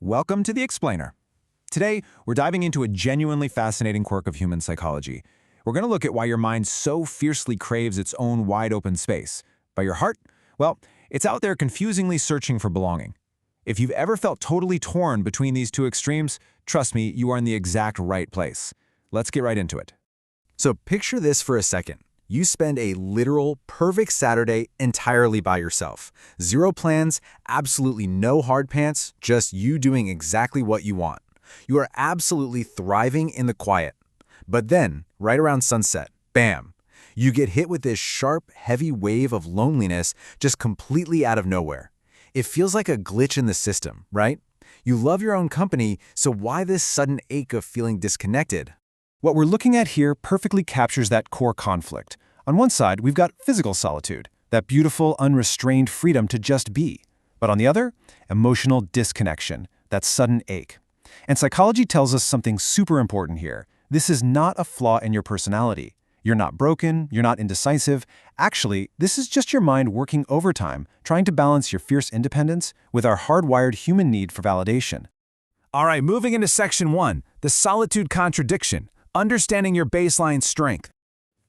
Welcome to The Explainer. Today, we're diving into a genuinely fascinating quirk of human psychology. We're going to look at why your mind so fiercely craves its own wide-open space. But your heart? Well, it's out there confusingly searching for belonging. If you've ever felt totally torn between these two extremes, trust me, you are in the exact right place. Let's get right into it. So picture this for a second. You spend a literal, perfect Saturday entirely by yourself. Zero plans, absolutely no hard pants, just you doing exactly what you want. You are absolutely thriving in the quiet. But then, right around sunset, bam, you get hit with this sharp, heavy wave of loneliness just completely out of nowhere. It feels like a glitch in the system, right? You love your own company, so why this sudden ache of feeling disconnected? What we're looking at here perfectly captures that core conflict. On one side, we've got physical solitude, that beautiful, unrestrained freedom to just be. But on the other, emotional disconnection, that sudden ache. And psychology tells us something super important here. This is not a flaw in your personality. You're not broken, you're not indecisive. Actually, this is just your mind working overtime, trying to balance your fierce independence with our hardwired human need for validation. All right, moving into section 1, the solitude contradiction. Understanding your baseline strength.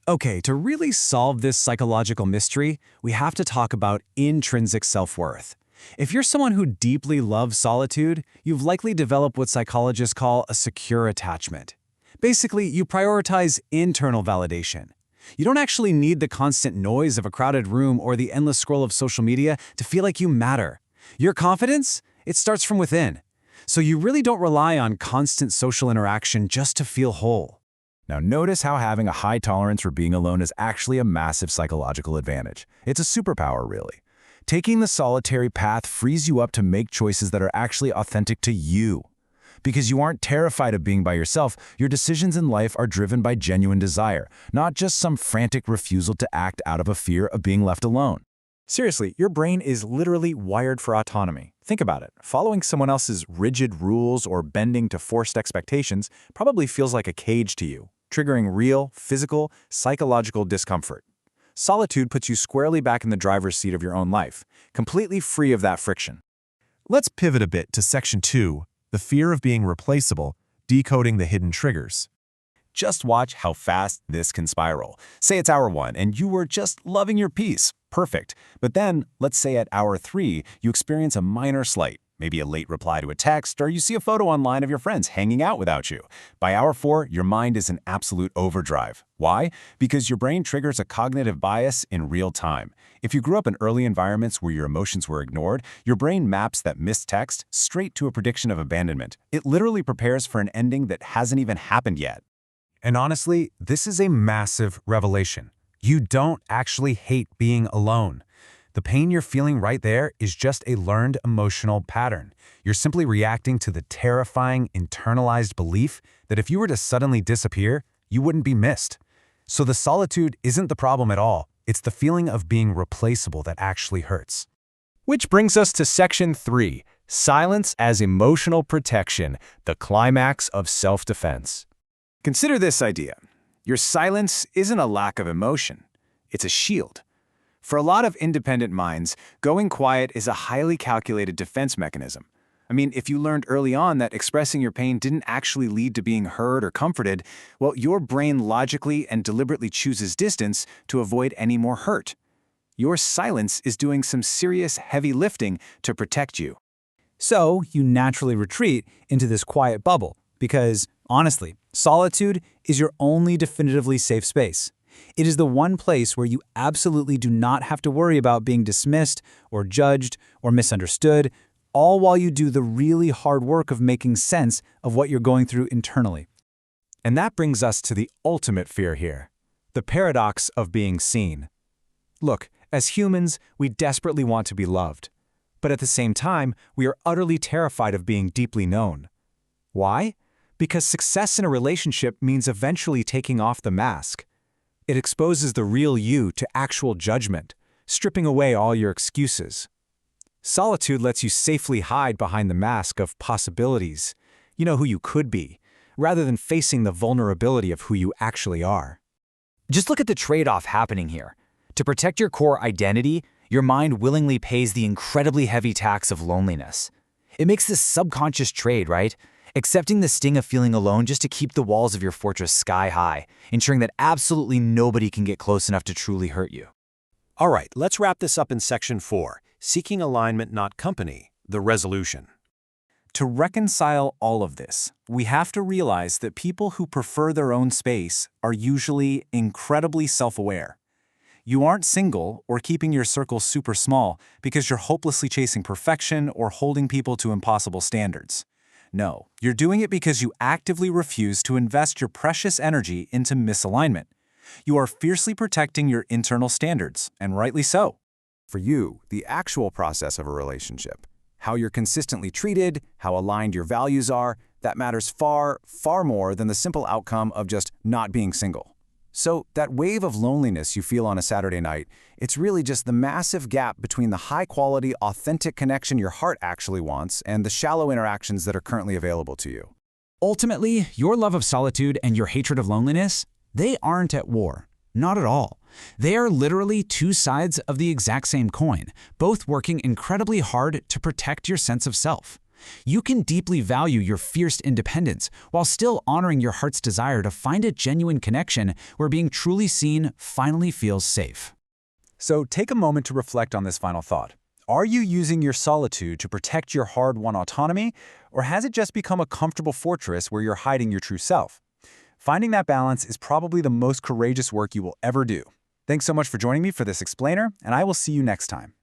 Okay, to really solve this psychological mystery, we have to talk about intrinsic self-worth. If you're someone who deeply loves solitude, you've likely developed what psychologists call a secure attachment. Basically, you prioritize internal validation. You don't actually need the constant noise of a crowded room or the endless scroll of social media to feel like you matter. Your confidence? It starts from within. So you really don't rely on constant social interaction just to feel whole. Now notice how having a high tolerance for being alone is actually a massive psychological advantage. It's a superpower, really. Taking the solitary path frees you up to make choices that are actually authentic to you. Because you aren't terrified of being by yourself, your decisions in life are driven by genuine desire, not just some frantic refusal to act out of a fear of being left alone. Seriously, your brain is literally wired for autonomy. Think about it. Following someone else's rigid rules or bending to forced expectations probably feels like a cage to you, triggering real, physical, psychological discomfort. Solitude puts you squarely back in the driver's seat of your own life, completely free of that friction. Let's pivot a bit to section 2, the fear of being replaceable, decoding the hidden triggers. Just watch how fast this can spiral. Say it's hour 1 and you were just loving your peace. Perfect. But then, let's say at hour 3, you experience a minor slight, maybe a late reply to a text, or you see a photo online of your friends hanging out without you. By hour 4, your mind is in absolute overdrive. Why? Because your brain triggers a cognitive bias in real time. If you grew up in early environments where your emotions were ignored, your brain maps that missed text straight to a prediction of abandonment. It literally prepares for an ending that hasn't even happened yet. And honestly, this is a massive revelation. You don't actually hate being alone. The pain you're feeling right there is just a learned emotional pattern. You're simply reacting to the terrifying, internalized belief that if you were to suddenly disappear, you wouldn't be missed. So the solitude isn't the problem at all. It's the feeling of being replaceable that actually hurts. Which brings us to section 3, silence as emotional protection, the climax of self-defense. Consider this idea. Your silence isn't a lack of emotion. It's a shield. For a lot of independent minds, going quiet is a highly calculated defense mechanism. I mean, if you learned early on that expressing your pain didn't actually lead to being heard or comforted, well, your brain logically and deliberately chooses distance to avoid any more hurt. Your silence is doing some serious heavy lifting to protect you. So you naturally retreat into this quiet bubble because, honestly, solitude is your only definitively safe space. It is the one place where you absolutely do not have to worry about being dismissed or judged or misunderstood, all while you do the really hard work of making sense of what you're going through internally. And that brings us to the ultimate fear here, the paradox of being seen. Look, as humans, we desperately want to be loved. But at the same time, we are utterly terrified of being deeply known. Why? Because success in a relationship means eventually taking off the mask. It exposes the real you to actual judgment, stripping away all your excuses. Solitude lets you safely hide behind the mask of possibilities, you know who you could be, rather than facing the vulnerability of who you actually are. Just look at the trade-off happening here. To protect your core identity, your mind willingly pays the incredibly heavy tax of loneliness. It makes this subconscious trade, right? Accepting the sting of feeling alone just to keep the walls of your fortress sky high, ensuring that absolutely nobody can get close enough to truly hurt you. All right, let's wrap this up in Section 4, Seeking Alignment, Not Company, the resolution. To reconcile all of this, we have to realize that people who prefer their own space are usually incredibly self-aware. You aren't single or keeping your circle super small because you're hopelessly chasing perfection or holding people to impossible standards. No, you're doing it because you actively refuse to invest your precious energy into misalignment. You are fiercely protecting your internal standards, and rightly so. For you, the actual process of a relationship, how you're consistently treated, how aligned your values are, that matters far, far more than the simple outcome of just not being single. So that wave of loneliness you feel on a Saturday night, it's really just the massive gap between the high-quality, authentic connection your heart actually wants and the shallow interactions that are currently available to you. Ultimately, your love of solitude and your hatred of loneliness, they aren't at war. Not at all. They are literally two sides of the exact same coin, both working incredibly hard to protect your sense of self. You can deeply value your fierce independence while still honoring your heart's desire to find a genuine connection where being truly seen finally feels safe. So take a moment to reflect on this final thought. Are you using your solitude to protect your hard-won autonomy, or has it just become a comfortable fortress where you're hiding your true self? Finding that balance is probably the most courageous work you will ever do. Thanks so much for joining me for this explainer, and I will see you next time.